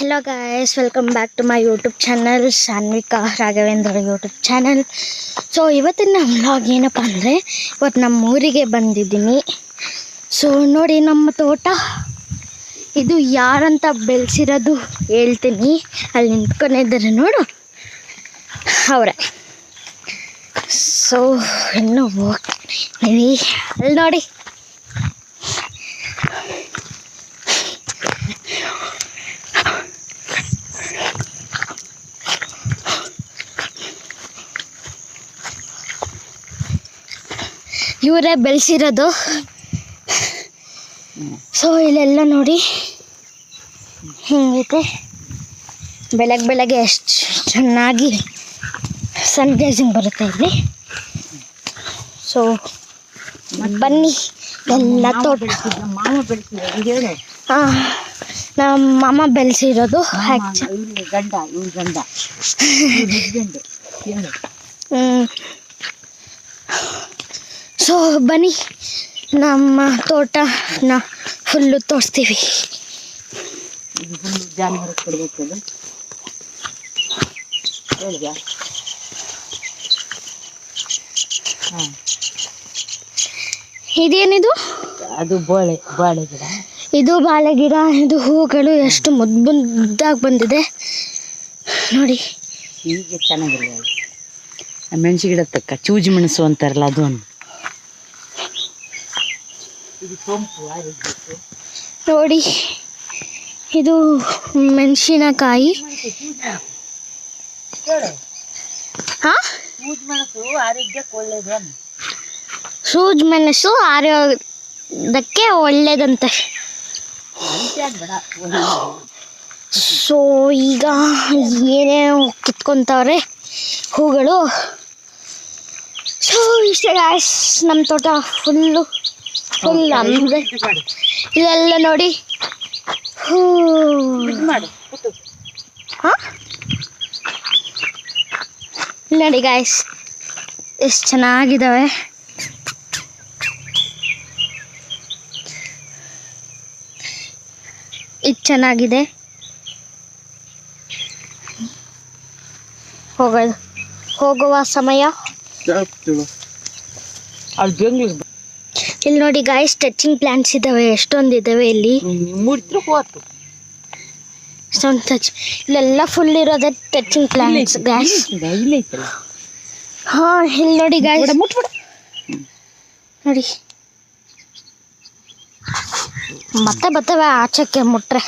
Hello guys, welcome back to my YouTube channel Sanvika Raghavendra YouTube channel. So ಇವತ್ತಿನ vlog ಏನಪ್ಪ ಅಂದರೆ, ಇವತ್ತು ನಮ್ಮ ಊರಿಗೆ ಬಂದಿದ್ದೀನಿ. ಸೊ ನೋಡಿ ನಮ್ಮ ತೋಟ ಇದು ಯಾರಂತ ಬೆಳೆಸಿರೋದು ಹೇಳ್ತೀನಿ. ಅಲ್ಲಿ ನಿಂತ್ಕೊಂಡಿದ್ದಾರೆ ನೋಡು, ಅವರೇ. ಸೊ ಇನ್ನು ಹೋಗ್ತೀವಿ, ಅಲ್ಲಿ ನೋಡಿ. ಇವರೇ ಬೆಳೆಸಿರೋದು. ಸೊ ಇಲ್ಲೆಲ್ಲ ನೋಡಿ ಹಿಂಗೈತೆ. ಬೆಳಗ್ಗೆ ಎಷ್ಟು ಚೆನ್ನಾಗಿ ಸನ್ ರೈಸಿಂಗ್ ಬರುತ್ತೆ ಇಲ್ಲಿ. ಸೊ ಬನ್ನಿ, ಎಲ್ಲ ತೋಟ ನಮ್ಮ ಮಾಮ ಬೆಳೆಸಿರೋದು. ಸೊ ಬನ್ನಿ, ನಮ್ಮ ತೋಟನ ಫುಲ್ಲು ತೋರಿಸ್ತೀವಿ. ಇದೇನಿದು? ಅದು ಬಾಳೆ ಗಿಡ. ಇದು ಬಾಳೆ ಗಿಡ. ಇದು ಹೂಗಳು ಎಷ್ಟು ಮುದ್ದಾಗಿ ಬಂದಿದೆ ನೋಡಿ. ಹೀಗೆ ಚೆನ್ನಾಗಿಲ್ಲ. ಮೆಣಸು ಗಿಡ ತಕ್ಕ ಚೂಜಿ ಮೆಣಸು ಅಂತಾರಲ್ಲ, ಅದು ಒಂದು ನೋಡಿ. ಇದು ಮೆಣಸಿನಕಾಯಿ. ಸೂಜಿ ಮೆಣಸು ಆರೋಗ್ಯಕ್ಕೆ ಒಳ್ಳೇದಂತೆ. ಸೊ ಈಗ ಏನೇನು ಕಿತ್ಕೊತವ್ರೆ ಹೂಗಳು. ಸೊ ಇಷ್ಟೇ ಗಾಯ್ಸ್, ನಮ್ಮ ತೋಟ ಫುಲ್ ಅಂದರೆ ಇದೆಲ್ಲ ನೋಡಿ. ನೋಡಿ ಗಾಯ್ಸ್, ಎಷ್ಟು ಚೆನ್ನಾಗಿದ್ದಾವೆ. ಇದು ಚೆನ್ನಾಗಿದೆ. ಹೋಗುವ ಸಮಯ. ಇಲ್ಲಿ ನೋಡಿ ಗಾಯ್ಸ್, ಟಚಿಂಗ್ ಪ್ಲಾಂಟ್ಸ್ ಇದ್ದಾವೆ, ಎಷ್ಟೊಂದಿದ್ದಾವೆ ಇಲ್ಲಿ. ಇಲ್ಲೆಲ್ಲ ಫುಲ್ ಇರೋದೇ ಟಚಿಂಗ್ ಪ್ಲಾಂಟ್ಸ್ ಗಾಯ್ಸ್. ಹಾ, ಇಲ್ಲಿ ನೋಡಿ ಗಾಯ್ಸ್, ನೋಡಿ ಮತ್ತೆ ಬರ್ತವೆ ಆಚಕ್ಕೆ ಮುಟ್ರೆ.